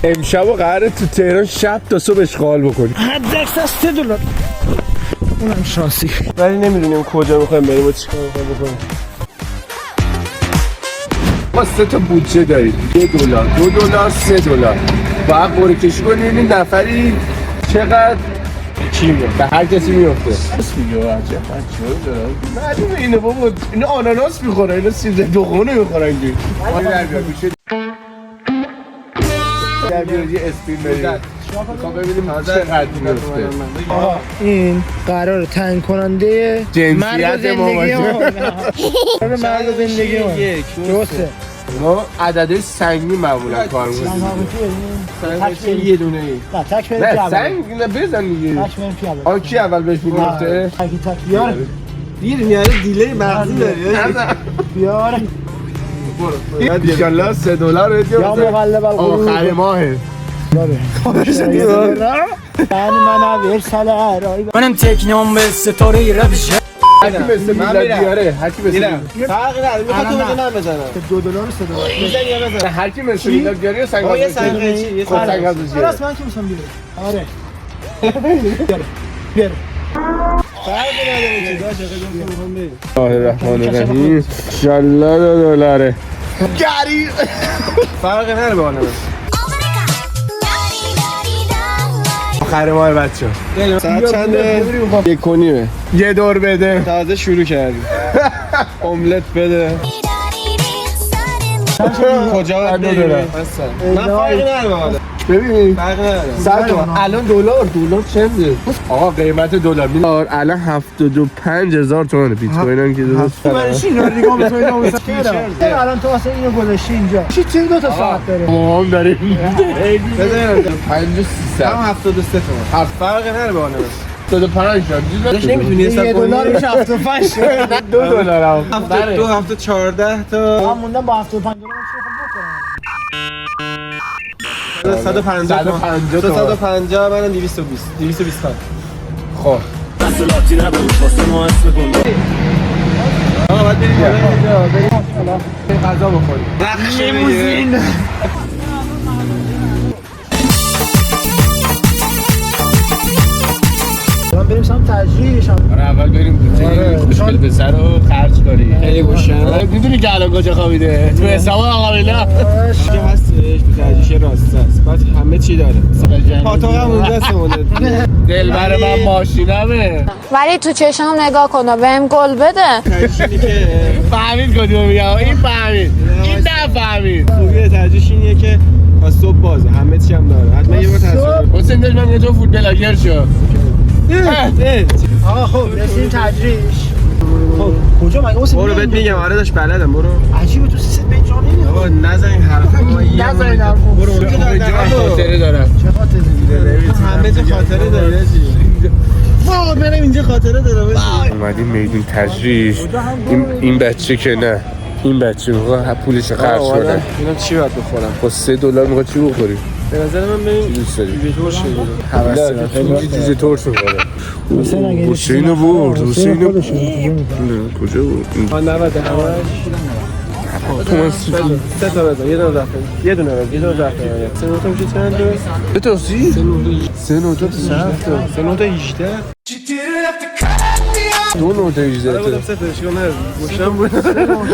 امشب و قراره تو تهران شب تا صبح اشغال بکنی. حد اکثر $3 اونم شانسی. ولی نمیدونیم کجا میخوایم بریم و چیکار میخوایم بکنیم. ما 3 تا بودجه داریم. $1 $2 $3 باید قرعه کشی کنیم نفری چقدر چی میاد به هر کسی میفته. راست میگه عجب بچه‌ها داره. معلومه اینه بابا اینا آناناس میخورن اینا سیب زمینی میخورن اینجوری. ما در بیاد میشه در بیاد یه اسپین بریم. میخوام ببینیم چقدر میفته. این قرار تعیین کننده جنسیت ما باشه. مرد زندگی ما. درسته. ما عدده سنگی معمولا کار می‌کنیم. سنگ یه دونه ای. نه تک بریم نه سنگ نه بزن دیگه. تک بریم پیاده. آ کی اول بهش میگفته؟ تک بیار. دیر میاره دیلی مغزی داری. بیار. ان شاء الله $3 بدید. یا مقلب القلوب. آخر ماهه. من ارسال رای. منم تکنم به ستاره ردش. هرکی مثل میلاد بیاره. هرکی مثل فرقی نداره. میخواد تو بزنم بزنم. $2 $3 میزنی یا بزن. هرکی مثل میلاد بیاره سنگ یه بزنه. سنگ چی؟ خب سنگ بزنه. راست من که میسم بیاره. آره. بیار. فرقی نداره چی داشه خیلی میخوام بریم. الله الرحمن الرحیم. ان شاء الله $2. گری. فرقی نداره با اون. آخر ماه بچه‌ها. ساعت چنده؟ 1:30. یه دور بده. تازه شروع کردیم. املت بده. کجا باید بریم؟ من فرقی نداره با ببین فرقی نداره. صد الان دلار چنده؟ آقا قیمت $. الان 75000 تومانه بیت کوین هم که درست برشین رو نگاه می‌کنی اینا الان تو واسه اینو گذاشتی اینجا چی 2 تا ساعت داره ما هم داریم بزنیم 5300 هم 73 تومن. فرقی نداره با اون. 75 شد نمیتونی حساب کنی. $1 میشه 75 $2 هم 2 هفته 14 تا من موندم با $75 چی بکنم 150 250 منم 220 تا. خب آقا باید بریم غذا بخوریم نقشه لیموزین. بریم سمت تجریش آره اول بریم خوشگل پسر رو خرج کنیم خیلی گوشن. میدونی که الان کجا خوابیده تو حساب آقا میلا که هستش تو تجریش راست است. بعد همه چی داره. پاتوق هم اونجاست مونده. دلبر من ماشینمه ولی تو چشم نگاه کن بهم گل بده. تجریشی که فهمید کدوم میگم این فهمید این نفهمید خوبیه تجریش اینیه که تا صبح بازه همه چی هم داره. حتما یه بار تصویر حسین داشت من یه جا فوت بلاگر شو آقا خب رسیم تجریش خب کجا مگه واسه برو بهت میگم. آره داشت بلدم. برو عجیبه تو سیستم به اینجا نمیخواد بابا نزن این حرفا. نزن حرفا. برو اونجا خاطره دارم چه خاطره همه جا خاطره داره. واو منم اینجا خاطره دارم. اومدیم میدون تجریش این بچه که نه این بچه میخواد پولش خرج کنه اینا چی باید بخورم؟ با $3 میخواد چی بخوری؟ به نظر من بریم دوست داری؟ دیگه ترش بگیرم. نه خیلی چیز ترش میخوره حسینو برد حسینو نه کجا برد؟ آن 90 همش 3 تا بزن. یه دونه رفت. یه دونه رفت. 3 نوتا میشه چند درست؟ به توصی؟ 3 نوتا 3 نوتا 18. 2 نوتا 18 بودم 3 تا اشکال نداره. گوشم بود.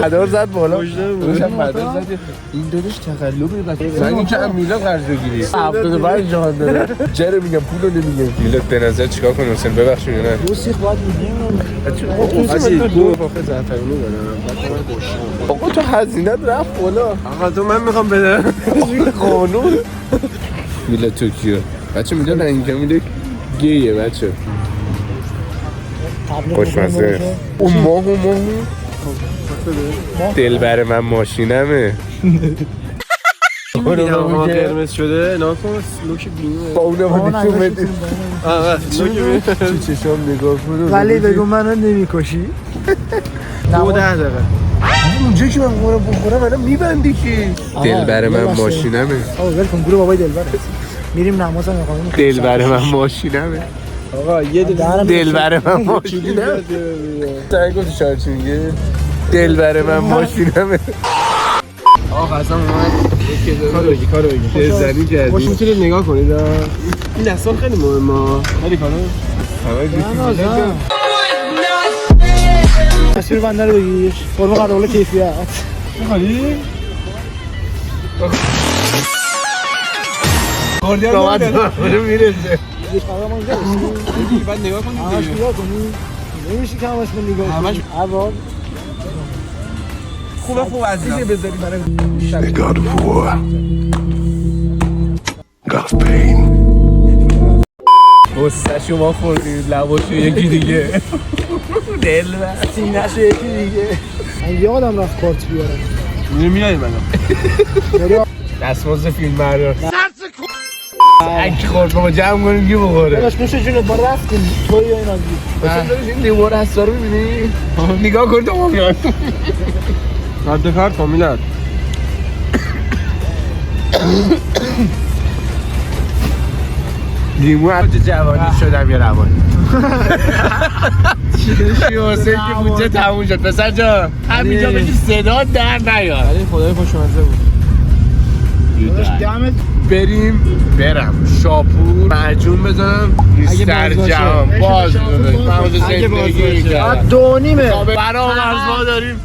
مدار زد بالا گوشم بود. گوشم مدار زد این دادش تقلبه زنی که هم میلاد قرض بگیری 75 جهان داره چرا میگم پولو نمیگم میلاد به نظر چیکار کنم حسین ببخشید نه دو سیخ باید میگیم حاجی دو پاخه زعفرونی دارم. آقا تو هزینه‌ت رفت بالا آقا تو من میخوام بدم قانون میلاد توکیو بچه میلاد اینجا میده گیه بچه خوشمزه اون ماه دلبر من ماشینمه اونو قرمز شده ناکن لوک بینو با اونو بده آره لوک بینو تو چشام نگاه کنه ولی بگو منو نمیکشی 2 دقیقه اونجا که من بخورم الان میبندی که دلبر من ماشینمه آقا ول کن گروه بابای دلبر میریم نماز هم میخونیم دلبر من ماشینمه آقا یه دلبر من ماشینمه تا گفتی شاید چی میگه دلبر من ماشینمه آقا قسم اومد کارو بگی زنی کردی خوش میتونید نگاه کنید این دستان خیلی مهمه خیلی کارو تصویر بنده رو بگیر فرم قراول کیفیت میخوایی؟ گردیان مونده میرسه بعد نگاه کنید همش نگاه کنی نمیشه که همش من نگاه کنی اول خوبه عزیزم بذاری برای The God of War. God of Pain. بستشو ما خوردیم لباشو یکی دیگه دل بر سینه‌شو یکی دیگه من یادم رفت کارت بیارم میای منم دستمزد فیلم بردار سرس خورد ما جمع کنیم که بخوره داداش نوش جونت با رفتیم توی یا این از مثلا دارش این دیوار هستا رو میبینی؟ نگاه کن تو میاد رد کار کاملت لیمو حتی جوانی شدم یه روانی چی حسین که بودجه تموم شد پسر جا همینجا بگی صدا در نیاد ولی خدای خوشمزه بود داداش دمت برم شاپور معجون بزنم سرجم باز داداش اگه باز ساعت 2:30 فرامرز داریم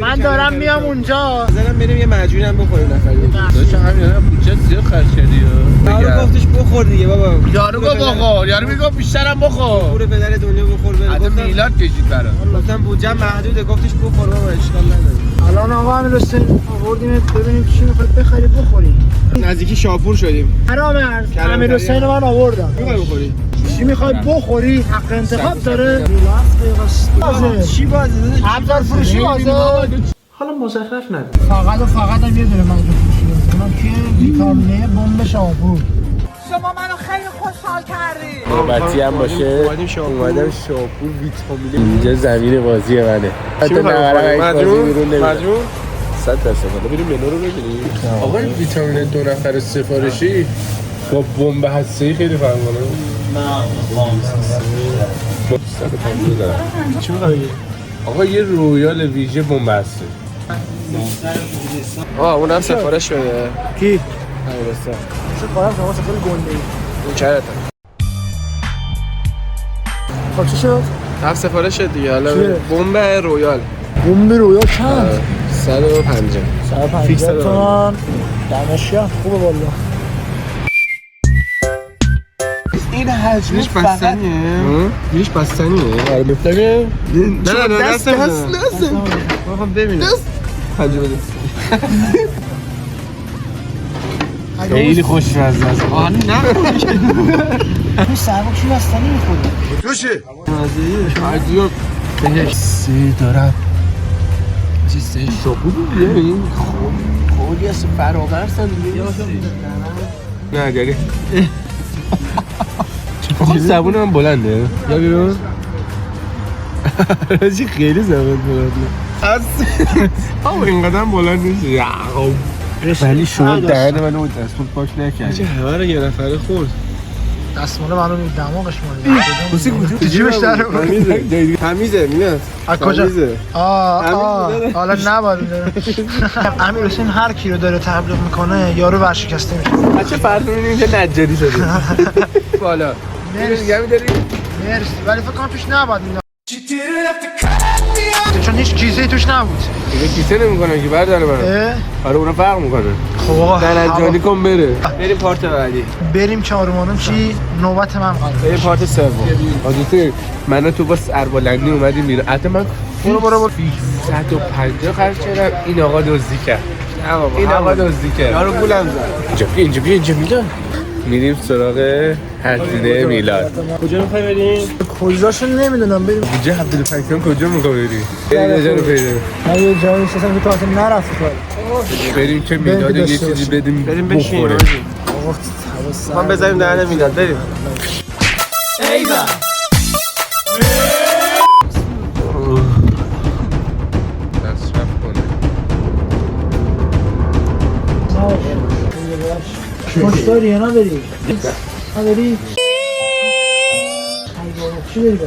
من دارم میام اونجا بزنم بریم یه معجون هم بخوریم نفری داداش همین الان بودجه زیاد خرج کردی یارو گفتش بخور دیگه بابا یارو گفت بخور یارو میگفت بیشترم بخور پول پدر دنیا بخور بره حتی میلاد کشید برات گفتم بودجه محدوده گفتش بخور بابا اشکال نداره الان آقا امیرحسین آوردیم ببینیم چی میخواد بخری بخوری نزدیکی شاپور شدیم فرامرز امیرحسین من آوردم میخوای بخوری چی میخوای بخوری حق انتخاب داره چی بازه ابزار فروشی بازه حالا مزخرف نده فقط هم یه دونه منجو فروشی بازه اونم که ویتامینه بمب شاپور شما منو خیلی خوشحال کردی. نوبتی هم باشه اومدم شاپور ویتامینه اینجا زمین بازی منه چی می‌خوای مجموع 100% حالا بریم منو رو ببینیم آقا این ویتامین 2 نفر سفارشی با بمب هسته‌ای خیلی فرق کنه چی می‌خوای آقا یه رویال ویژه بمب هسته اونم سفارش بده کی؟ امیرحسین شو کارم شما سفر گنده ای اون چرته خب چی شد؟ هفت سفارش شد دیگه حالا چیه؟ بمب رویال بمب رویا چند؟ 150 150 تومن دمشق خوبه والا این حجمش بستنیه؟ میش بستنیه؟ آره بفهمه؟ نه دست بخوام ببینم پنجه بده خیلی خوشمزه است نه این سرما کی بستنی میخوره؟ عجیب سی دارم شاپور دیگه این خولی از فرامرز هم دیگه نه گره چه زبون من بلنده یا بیرون راجی خیلی زبون بلنده اما اینقدر بلند نیست ولی شما دهن من اون دستون پاک نکرد چه همه رو یه نفره خورد دستماله منو دماغش ماله بسی کجا جیبش در تمیزه میاد از کجا؟ تمیزه حالا نباید امیرحسین هر کی رو داره تبلیغ میکنه یارو ورشکسته میشه بچه فرد میبینیم که نجاری شده بالا مرسی نگه میداری؟ مرسی ولی فکر کنم توش نباید اینا چون هیچ چیزی توش نبود دیگه کیسه نمیکنن که برداره برای آره اونا فرق میکنه خب آقا نجاری کن بره بریم پارت بعدی بریم چهارمانم چی نوبت من بریم پارت سوم حاضرته من تو با سربلندی اومدیم میره حتی من برو 150 خرج کردم این آقا دزدی کرد این آقا دزدی کرد یارو گولم زد اینجا میلاد میریم سراغ هزینه میلاد کجا میخوای بریم؟ کجاشو نمیدونم بریم اینجا عبدالفکرم کجا میخوای بریم؟ بریم جا رو پیدا من یه جایی نشستم که تو اصلا نرفتی بریم که میلاد یه چیزی بدیم بریم بشینیم بخوره من بذاریم دهنه میلاد بریم مصرف کنه خوش داری یا نداری؟ نداری؟ چی داری؟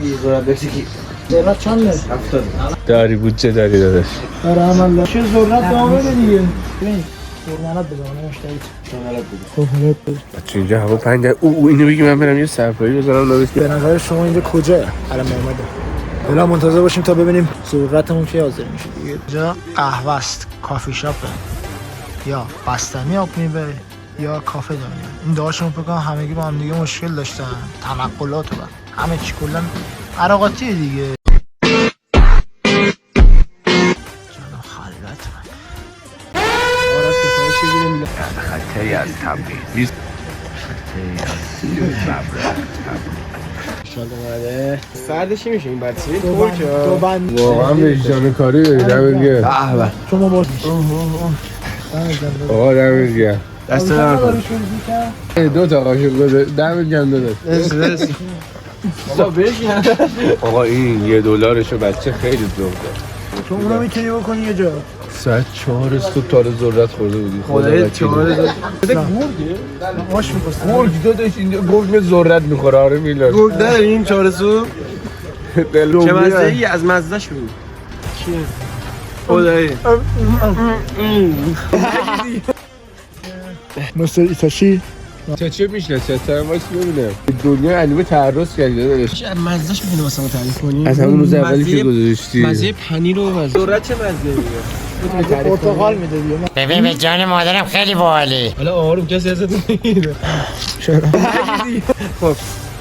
یه زورت بسیکی ذرت چنده؟ داری بودجه داری داداش. آره عملا چه ذرت دامه دیگه. ببین قربانت بزنم مشتریت. قربانت بزنم. بچه اینجا هوا 5 او اینو بگی من برم یه سرپایی بزنم لابس. به نظر شما اینجا کجاه؟ الان محمده. حالا منتظر باشیم تا ببینیم ذرتمون کی حاضر میشه دیگه. اینجا قهوه است، کافی شاپه. یا بستنی آب میبره یا کافه دنیا. این داشون بگم همگی با هم دیگه مشکل داشتن. تنقلات و همه چی کلا عراقاتی دیگه. خطری از تبریز سردشی میشه این بچه ترکه واقعا وجدان کاری داری دمت گرم. شما باز آقا دمت گرم. دست نرکن دو تا قاشق بده دمت گرم داداش. آقا بشین آقا این $1 بچه خیلی ذوق داره. تو اونو میتونی بکنی یه جا. ساعت 4 صبح تا ذرت خورده بودی. خدای 4 آش می‌خواست. گرگ داداش اینجا گرگ به ذرت میخوره. آره میلاد گرگ داریم 4 صبح چه مزه ای از مزهش بود کیه خدایی مستر ایتاشی چه میشناسه تا واسه ببینم دنیا انیمه تعرض کردی داداش. چه مزهش میتونی واسه تعریف کنی از همون روز اولی که گذاشتی مزه پنیر و مزه ذرت چه مزه میده پرتقال میده دیگه. ببین به جان مادرم خیلی باحالی. حالا آروم کسی ازتون نمیگیره چرا؟ خب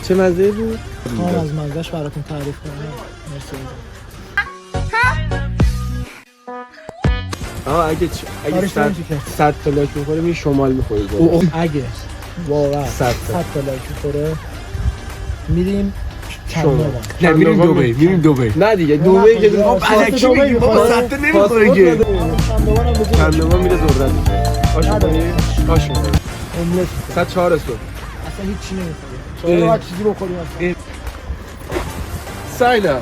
چه مزه بود من از مزهش براتون تعریف کنم. مرسی. آه اگه 100 تا لایک بخوره می شمال میخوری اگه واقعا 100 تا لایک بخوره میریم کنوا. نه میریم دبی. نه دیگه دوبه که الکی میگی بابا 100 تا نمیخوره که. کندوان میره ذرت آشو کنی آشو املت ساعت 4 صبح اصلا هیچ چی نمیخوره. چرا چیزی بخوریم اصلا؟ ساینا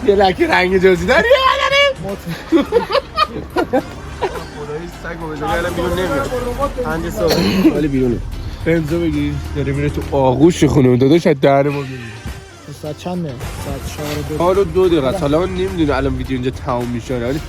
یه لکی رنگ جزی داری خدایی سگ و بزنی الان بیرون نمیاد 5 صبح ولی بیرونه بنزو بگی داره میره تو آغوش خونه داداش از دهن ما میگی. ساعت چنده؟ ساعت 4 حالا 2 دقیقه حالا من نمیدونم الان ویدیو اینجا تمام میشه ولی